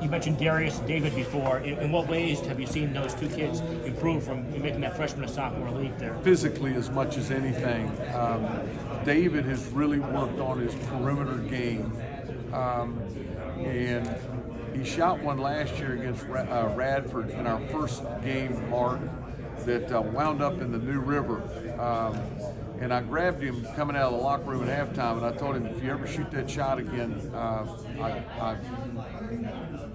You mentioned Darius and David before. In what ways have you seen those two kids improve from making that freshman to sophomore leap there? Physically, as much as anything. David has really worked on his perimeter game, and he shot one last year against Radford in our first game, Mark, that wound up in the New River. And I grabbed him coming out of the locker room at halftime, and I told him, if you ever shoot that shot again,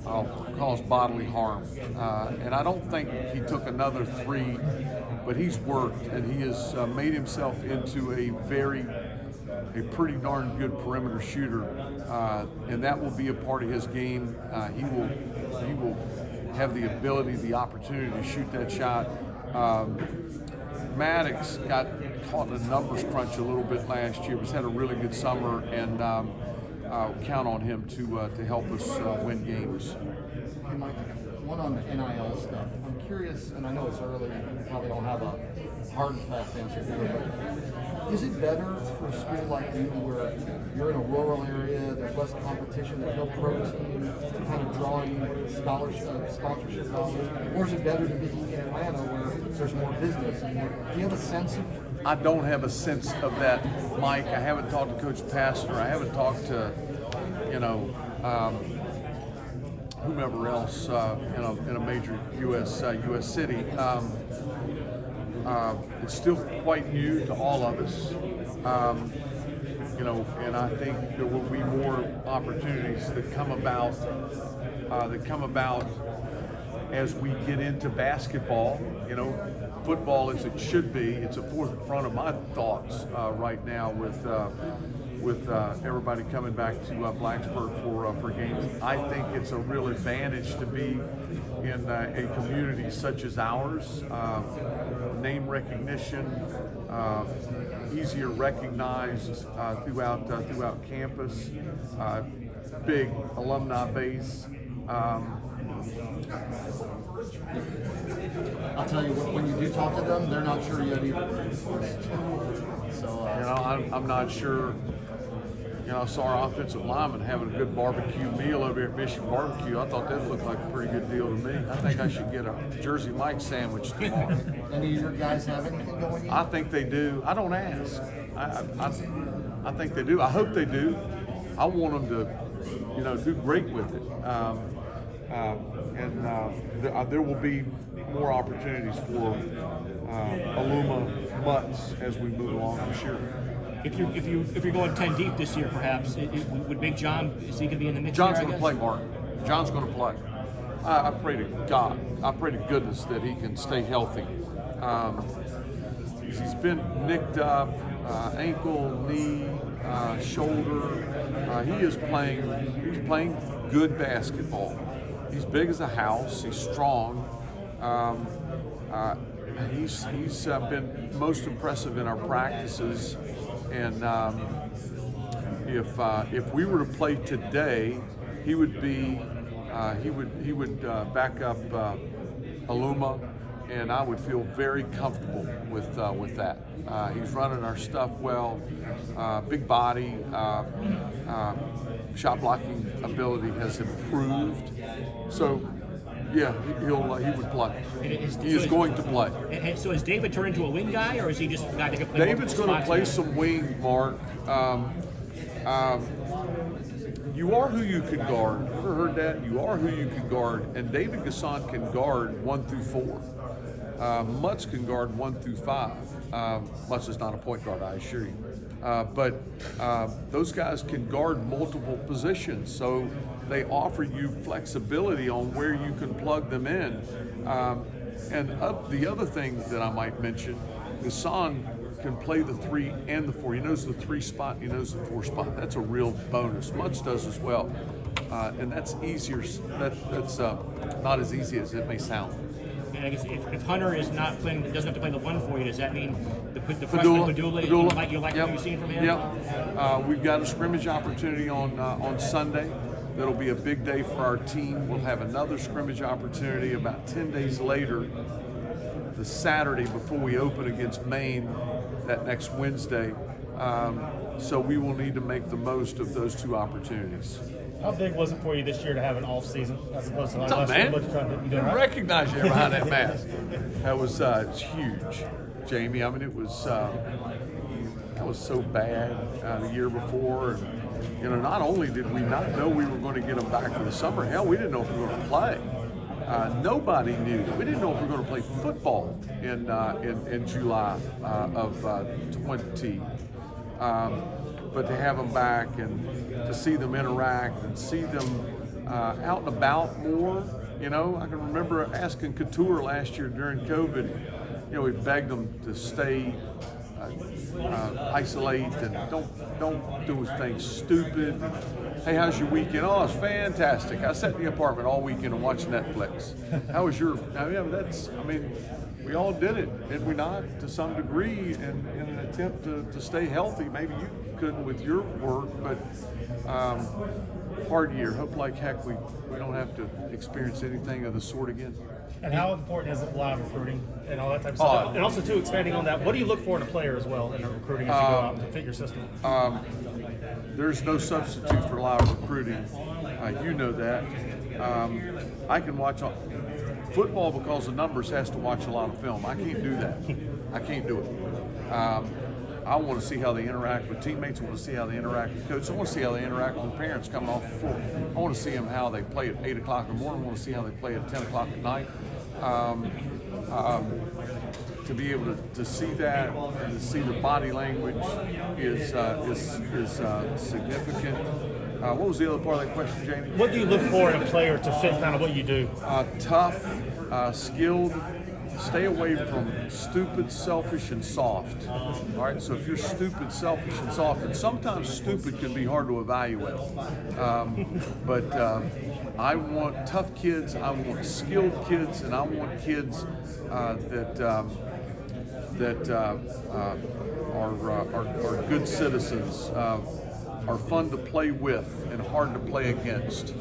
I'll cause bodily harm. And I don't think he took another three, but he's worked, and he has made himself into a pretty darn good perimeter shooter, and that will be a part of his game. He will have the ability, the opportunity to shoot that shot. Maddox got caught in a numbers crunch a little bit last year, but had a really good summer, and count on him to help us win games. Hey Mike, one on the NIL stuff. I'm curious, and I know it's early, and you probably don't have a hard and fast answer here, but is it better for a school like you where you're in a rural area, there's less competition, there's no pro team kind of drawing sponsorship dollars, or is it better to be in Atlanta where there's more business? Do you have a sense of? I don't have a sense of that, Mike. I haven't talked to Coach Pastor. I haven't talked to, whomever else, in a major U.S. city. It's still quite new to all of us, and I think there will be more opportunities that come about as we get into basketball. Football, as it should be, it's at forefront of my thoughts right now with everybody coming back to Blacksburg for games. I think it's a real advantage to be in a community such as ours. Name recognition, easier recognized throughout campus. Big alumni base. I'll tell you, when you do talk to them, they're not sure yet either. So, I'm not sure. I saw our offensive lineman having a good barbecue meal over here at Mission Barbecue. I thought that looked like a pretty good deal to me. I think I should get a Jersey Mike sandwich tomorrow. Any of your guys have anything going on? I think they do. I don't ask. I think they do. I hope they do. I want them to, do great with it. There will be more opportunities for Aluma Mutts as we move along, I'm sure. If you're going 10 deep this year, perhaps would Big John, is he going to be in the mix? John's going to play, Mark. John's going to play. I pray to God. I pray to goodness that he can stay healthy. He's been nicked up, ankle, knee, shoulder. He's playing good basketball. He's big as a house. He's strong. He's been most impressive in our practices. And if we were to play today, he would back up Aluma, and I would feel very comfortable with that. He's running our stuff well, big body, shot blocking ability has improved. So, yeah, he would play. He is going to play. So is David turned into a wing guy, or is he just a guy that can play? David's going to play some wing, Mark. You are who you can guard. Ever heard that? You are who you can guard. And David Gasson can guard 1 through 4. Mutz can guard 1 through 5. Mutz is not a point guard, I assure you. But those guys can guard multiple positions, so they offer you flexibility on where you can plug them in. And the other thing that I might mention, Gasson can play the 3 and the 4. He knows the 3 spot, he knows the 4 spot. That's a real bonus. Mutz does as well. And that's easier. That's not as easy as it may sound. And I guess if Hunter is not playing, doesn't have to play the 1 for you, does that mean the freshman Padula, you like what you've seen from him? Yep. We've got a scrimmage opportunity on Sunday. That'll be a big day for our team. We'll have another scrimmage opportunity about 10 days later, the Saturday before we open against Maine that next Wednesday. So we will need to make the most of those 2 opportunities. How big was it for you this year to have an off season as opposed to What's up, man? what you're trying to do? I Right? recognize you behind that mask. That was it's huge, Jamie. I mean, it was that was so bad the year before, and not only did we not know we were going to get them back for the summer, hell, we didn't know if we were going to play. Nobody knew. We didn't know if we were going to play football in July of 20. But to have them back and to see them interact and see them out and about more, I can remember asking Couture last year during COVID, we begged them to stay, isolate, and don't do things stupid. Hey, how's your weekend? Oh, it's fantastic. I sat in the apartment all weekend and watched Netflix. How was your? We all did it, did we not? To some degree, in an attempt to stay healthy. Maybe you couldn't with your work, but hard year. Hope like heck we don't have to experience anything of the sort again. And how important is it live recruiting and all that type of stuff? And also, too, expanding on that, what do you look for in a player as well in the recruiting as you go out to fit your system? There's no substitute for live recruiting. You know that. I can watch football because of numbers has to watch a lot of film. I can't do that. I can't do it. I want to see how they interact with teammates. I want to see how they interact with coaches. I want to see how they interact with parents coming off the floor. I want to see them how they play at 8 o'clock in the morning. I want to see how they play at 10 o'clock at night. To be able to see that and to see the body language is significant. What was the other part of that question, Jamie? What do you look for in a player to fit kind of what you do? Tough, skilled. Stay away from stupid, selfish, and soft. All right, so if you're stupid, selfish, and soft, and sometimes stupid can be hard to evaluate. But I want tough kids, I want skilled kids, and I want kids that are good citizens, are fun to play with and hard to play against.